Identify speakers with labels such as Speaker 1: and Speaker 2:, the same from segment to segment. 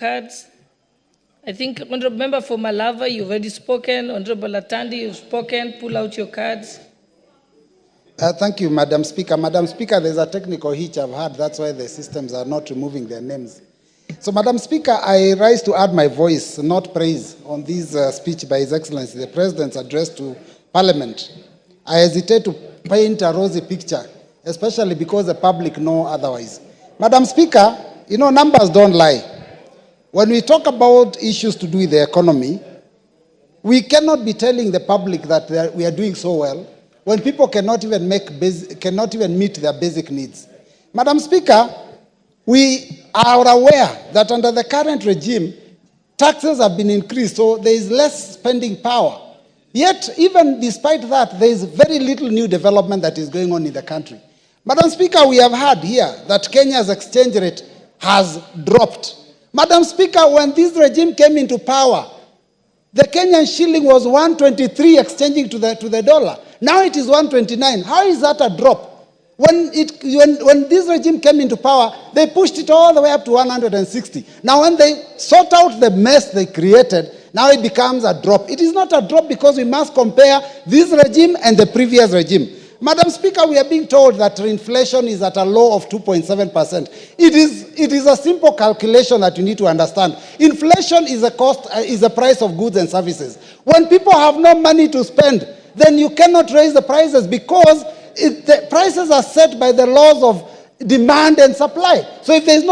Speaker 1: cards. I think Honorable Member for Malava, you've already spoken. Honorable Atandi, you've spoken. Pull out your cards.
Speaker 2: Thank you, Madam Speaker. Madam Speaker, there's a technical hitch I've had. That's why the systems are not removing their names. So, Madam Speaker, I rise to add my voice, not praise, on this speech by His Excellency, the President's address to Parliament. I hesitate to paint a rosy picture, especially because the public know otherwise. Madam Speaker, you know, numbers don't lie. When we talk about issues to do with the economy, we cannot be telling the public that we are doing so well when people cannot even meet their basic needs. Madam Speaker, we are aware that under the current regime, taxes have been increased, so there is less spending power. Yet, even despite that, there is very little new development that is going on in the country. Madam Speaker, we have heard here that Kenya's exchange rate has dropped. Madam Speaker, when this regime came into power, the Kenyan shilling was 123 exchanging to the dollar. Now it is 129. How is that a drop? When this regime came into power, they pushed it all the way up to 160. Now when they sort out the mess they created, now it becomes a drop. It is not a drop because we must compare this regime and the previous regime. Madam Speaker, we are being told that inflation is at a low of 2.7%. It is a simple calculation that you need to understand. Inflation is a price of goods and services. When people have no money to spend, then you cannot raise the prices because the prices are set by the laws of demand and supply. So if there's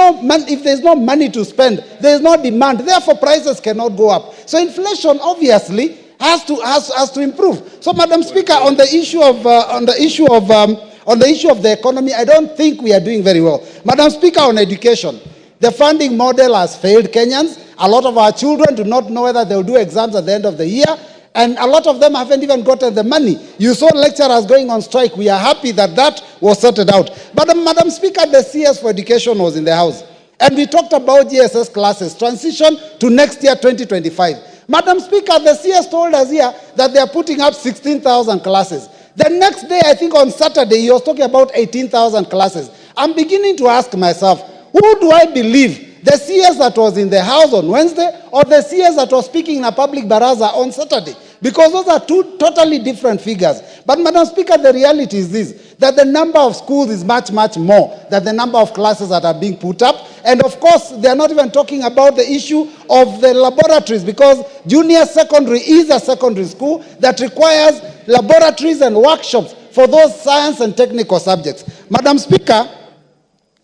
Speaker 2: no money to spend, there is no demand. Therefore, prices cannot go up. So inflation obviously has to improve. So, Madam Speaker, on the issue of the economy, I don't think we are doing very well. Madam Speaker, on education, the funding model has failed Kenyans. A lot of our children do not know whether they will do exams at the end of the year, and a lot of them haven't even gotten the money. You saw lecturers going on strike. We are happy that that was sorted out. But, Madam Speaker, the CS for education was in the House, and we talked about GSS classes, transition to next year, 2025. Madam Speaker, the CS told us here that they are putting up 16,000 classes. The next day, I think on Saturday, he was talking about 18,000 classes. I'm beginning to ask myself, who do I believe? The CS that was in the House on Wednesday or the CS that was speaking in a public baraza on Saturday? Because those are two totally different figures. But, Madam Speaker, the reality is this, that the number of schools is much, much more than the number of classes that are being put up. And, of course, they are not even talking about the issue of the laboratories, because junior secondary is a secondary school that requires laboratories and workshops for those science and technical subjects. Madam Speaker,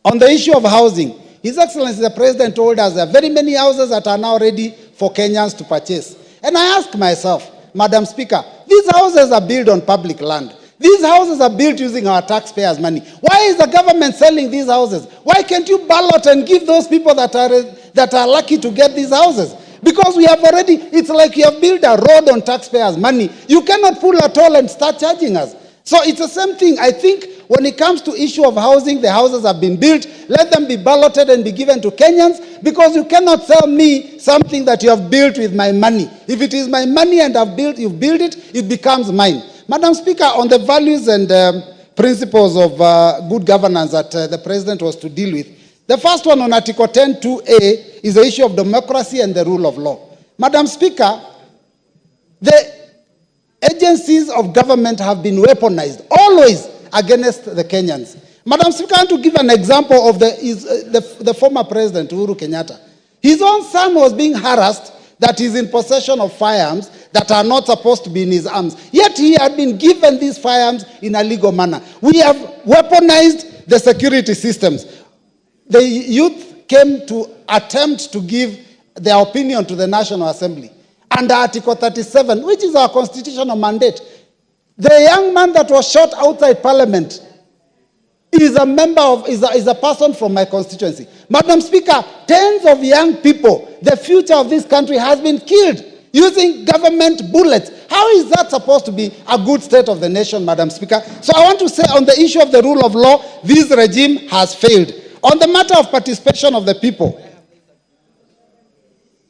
Speaker 2: on the issue of housing, His Excellency the President told us there are very many houses that are now ready for Kenyans to purchase. And I ask myself, Madam Speaker, these houses are built on public land. These houses are built using our taxpayers' money. Why is the government selling these houses? Why can't you ballot and give those people that are lucky to get these houses? Because we have already, it's like you have built a road on taxpayers' money. You cannot pull a toll and start charging us. So it's the same thing. I think when it comes to issue of housing, the houses have been built. Let them be balloted and be given to Kenyans, because you cannot sell me something that you have built with my money. If it is my money and you've built it, it becomes mine. Madam Speaker, on the values and principles of good governance that the President was to deal with, the first one on Article 10(2)(a) is the issue of democracy and the rule of law. Madam Speaker, the agencies of government have been weaponized, always against the Kenyans. Madam Speaker, I want to give an example of the former President, Uhuru Kenyatta. His own son was being harassed that he's in possession of firearms that are not supposed to be in his arms. Yet he had been given these firearms in a legal manner. We have weaponized the security systems. The youth came to attempt to give their opinion to the National Assembly under Article 37, which is our constitutional mandate. The young man that was shot outside Parliament is a person from my constituency. Madam Speaker, tens of young people, the future of this country has been killed using government bullets. How is that supposed to be a good state of the nation, Madam Speaker? So I want to say on the issue of the rule of law, this regime has failed. On the matter of participation of the people,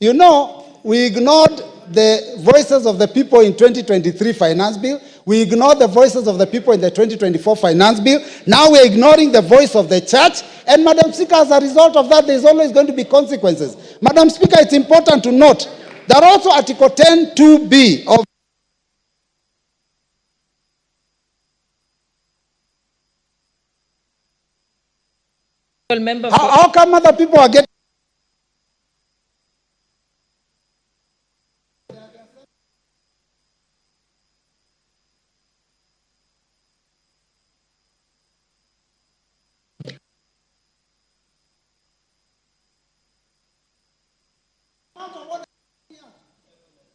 Speaker 2: you know, we ignored the voices of the people in 2023 finance bill. We ignored the voices of the people in the 2024 finance bill. Now we're ignoring the voice of the church. And Madam Speaker, as a result of that, there's always going to be consequences. Madam Speaker, it's important to note that also Article 10(2)(b) of
Speaker 1: member
Speaker 2: how come other people are getting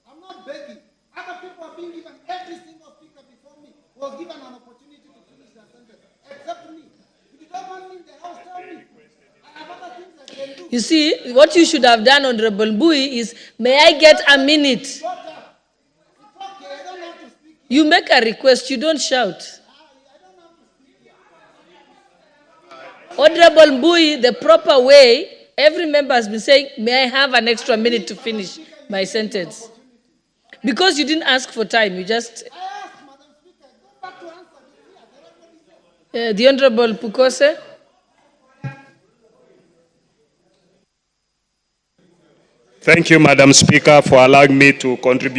Speaker 2: I'm not begging. Other people are being given, every single speaker before me was given an opportunity to finish their sentence, except me. If you don't want me in the house, tell me. I have other things I can do.
Speaker 1: You see, what you should have done, Honorable Mbui, is, may I get a minute?
Speaker 2: It's okay, I don't have to speak.
Speaker 1: You make a request, you don't shout. Honorable Mbui, the proper way, every member has been saying, may I have an extra minute to finish my sentence? Because you didn't ask for time, you just...
Speaker 2: I asked, Madam Speaker, go back to answer.
Speaker 1: The Honorable Pukose.
Speaker 3: Thank you, Madam Speaker, for allowing me to contribute.